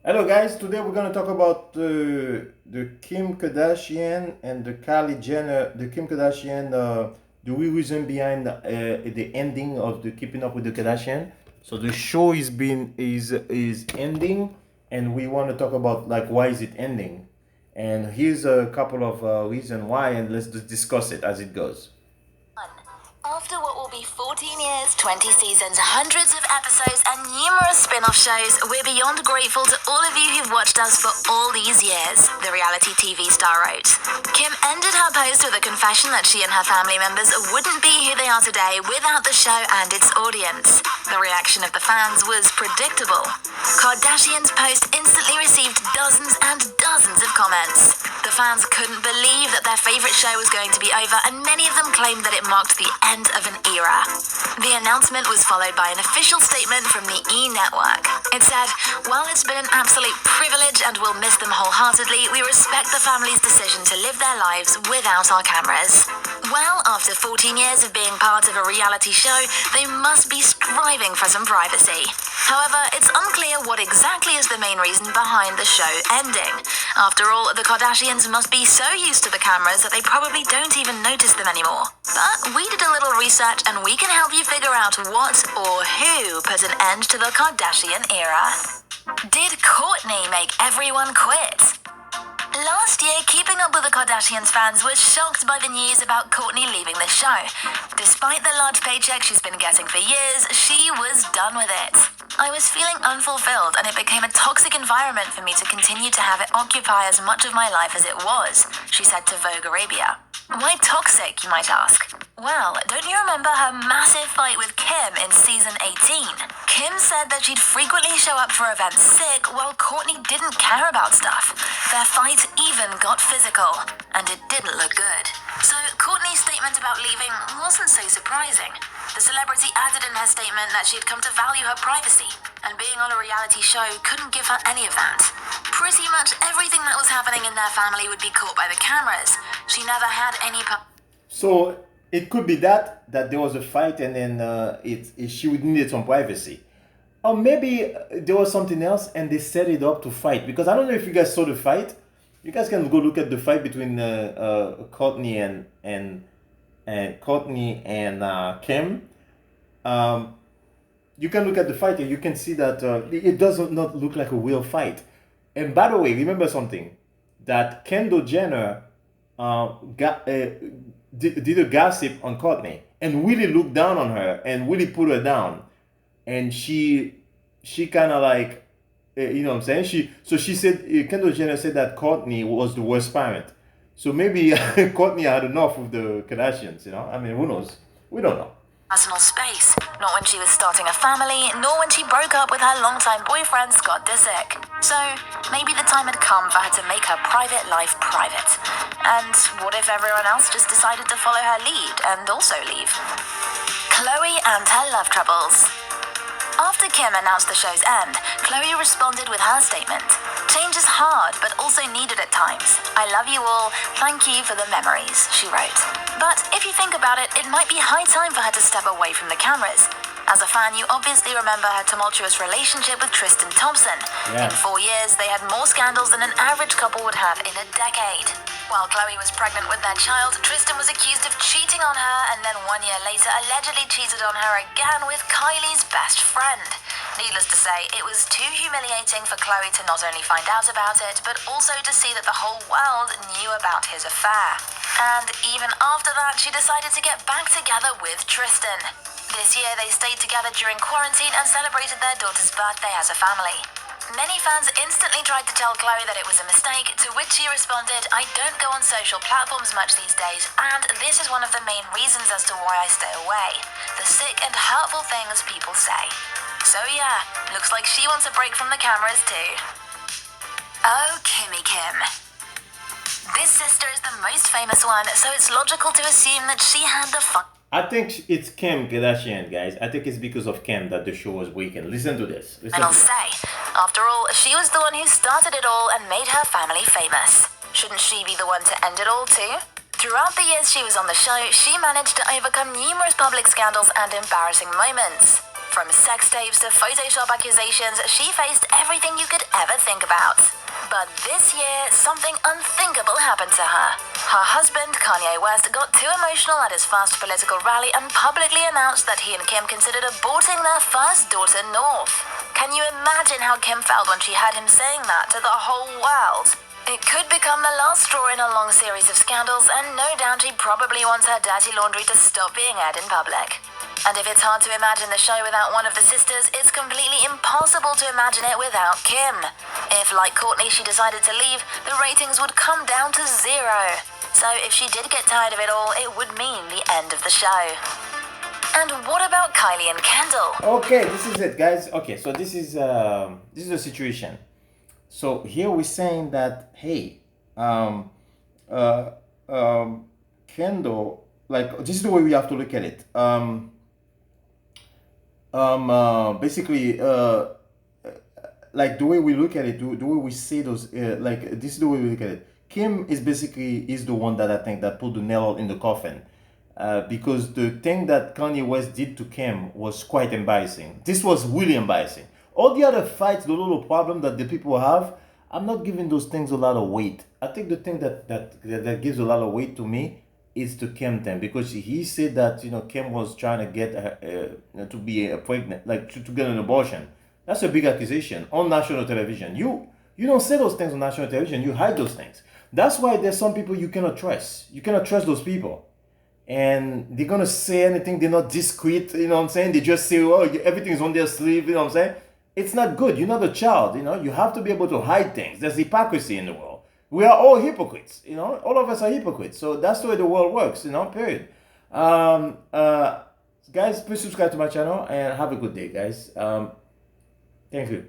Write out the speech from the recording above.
Hello, guys. Today we're gonna talk about the Kim Kardashian and the Kylie Jenner. The Kim Kardashian, the real reason behind the ending of the Keeping Up with the Kardashian. So the show is ending, and we want to talk about like why is it ending, and here's a couple of reasons why, and let's just discuss it as it goes. After what will be 14 years, 20 seasons, hundreds of episodes, and numerous spin-off shows, we're beyond grateful to all of you who've watched us for all these years, the reality TV star wrote. Kim ended her post with a confession that she and her family members wouldn't be who they are today without the show and its audience. The reaction of the fans was predictable. Kardashian's post instantly received dozens and dozens of comments. The fans couldn't believe that their favorite show was going to be over, and many of them claimed that it marked the end of an era. The announcement was followed by an official statement from the E! Network. It said, "While it's been an absolute privilege and we'll miss them wholeheartedly, we respect the family's decision to live their lives without our cameras." Well, after 14 years of being part of a reality show, they must be striving for some privacy. However, it's unclear what exactly is the main reason behind the show ending. After all, the Kardashians must be so used to the cameras that they probably don't even notice them anymore. But we did a little research and we can help you figure out what or who put an end to the Kardashian era. Did Kourtney make everyone quit? Last year, Keeping Up with the Kardashians fans were shocked by the news about Kourtney leaving the show. Despite the large paycheck she's been getting for years, she was done with it. "I was feeling unfulfilled and it became a toxic environment for me to continue to have it occupy as much of my life as it was," she said to Vogue Arabia. Why toxic, you might ask? Well, don't you remember her massive fight with Kim in season 18? Kim said that she'd frequently show up for events sick, while Kourtney didn't care about stuff. Their fight even got physical, and it didn't look good. So Kourtney's statement about leaving wasn't so surprising. The celebrity added in her statement that she'd come to value her privacy, and being on a reality show couldn't give her any of that. Pretty much everything that was happening in their family would be caught by the cameras. She never had any So it could be that there was a fight, and then she would needed some privacy. Or maybe there was something else and they set it up to fight. Because I don't know if you guys saw the fight. You guys can go look at the fight between Courtney and Kim. Um, you can look at the fight and you can see that it does not look like a real fight. And by the way, remember something, that Kendall Jenner did a gossip on Courtney and really looked down on her and really put her down, and she kind of like you know what I'm saying, she said Kendall Jenner said that Courtney was the worst parent. So maybe Courtney had enough of the Kardashians, I mean, who knows, we don't know. personal space, not when she was starting a family, nor when she broke up with her longtime boyfriend Scott Disick. So maybe the time had come for her to make her private life private. And what if everyone else just decided to follow her lead and also leave? Khloe and her love troubles. After Kim announced the show's end, Khloe responded with her statement. "Change is hard, but also needed at times. I love you all. Thank you for the memories," she wrote. But if you think about it, it might be high time for her to step away from the cameras. As a fan, you obviously remember her tumultuous relationship with Tristan Thompson. Yeah. In 4 years, they had more scandals than an average couple would have in a decade. While Khloe was pregnant with their child, Tristan was accused of cheating on her, and then 1 year later allegedly cheated on her again with Kylie's best friend. Needless to say, it was too humiliating for Khloe to not only find out about it, but also to see that the whole world knew about his affair. And even after that, she decided to get back together with Tristan. This year, they stayed together during quarantine and celebrated their daughter's birthday as a family. Many fans instantly tried to tell Khloe that it was a mistake, to which she responded, "I don't go on social platforms much these days, and this is one of the main reasons as to why I stay away. The sick and hurtful things people say." So yeah, looks like she wants a break from the cameras too. Oh, Kimmy Kim. This sister is the most famous one, so it's logical to assume that she had the fun. I think it's Kim Kardashian, guys. I think it's because of Kim that the show was weakened. Listen to this. And I'll say, after all, she was the one who started it all and made her family famous. Shouldn't she be the one to end it all too? Throughout the years she was on the show, she managed to overcome numerous public scandals and embarrassing moments. From sex tapes to Photoshop accusations, she faced everything you could ever think about. But this year, something unthinkable happened to her. Her husband, Kanye West, got too emotional at his first political rally and publicly announced that he and Kim considered aborting their first daughter, North. Can you imagine how Kim felt when she heard him saying that to the whole world? It could become the last straw in a long series of scandals, and no doubt she probably wants her dirty laundry to stop being aired in public. And if it's hard to imagine the show without one of the sisters, it's completely impossible to imagine it without Kim. If, like Kourtney, she decided to leave, the ratings would come down to 0. So if she did get tired of it all, it would mean the end of the show. And what about Kylie and Kendall? Okay, this is it, guys. Okay, so this is the situation. So here we're saying that, hey, Kendall, like, this is the way we have to look at it. Basically, like the way we look at it, the way we say those, like this is the way we look at it. Kim is the one that I think that put the nail in the coffin, because the thing that Kanye West did to Kim was quite embarrassing. This was really embarrassing. All the other fights, the little problem that the people have, I'm not giving those things a lot of weight. I think the thing that gives a lot of weight to me is the Kim thing, because he said that, you know, Kim was trying to get to be pregnant, like to get an abortion. That's a big accusation on national television. You don't say those things on national television. You hide those things. That's why there's some people you cannot trust. You cannot trust those people, and they're gonna say anything. They're not discreet. You know what I'm saying? They just say, "Oh, everything's on their sleeve." You know what I'm saying? It's not good. You're not a child. You know, you have to be able to hide things. There's hypocrisy in the world. We are all hypocrites. You know, all of us are hypocrites. So that's the way the world works. You know, period. Guys, please subscribe to my channel and have a good day, guys. Thank you.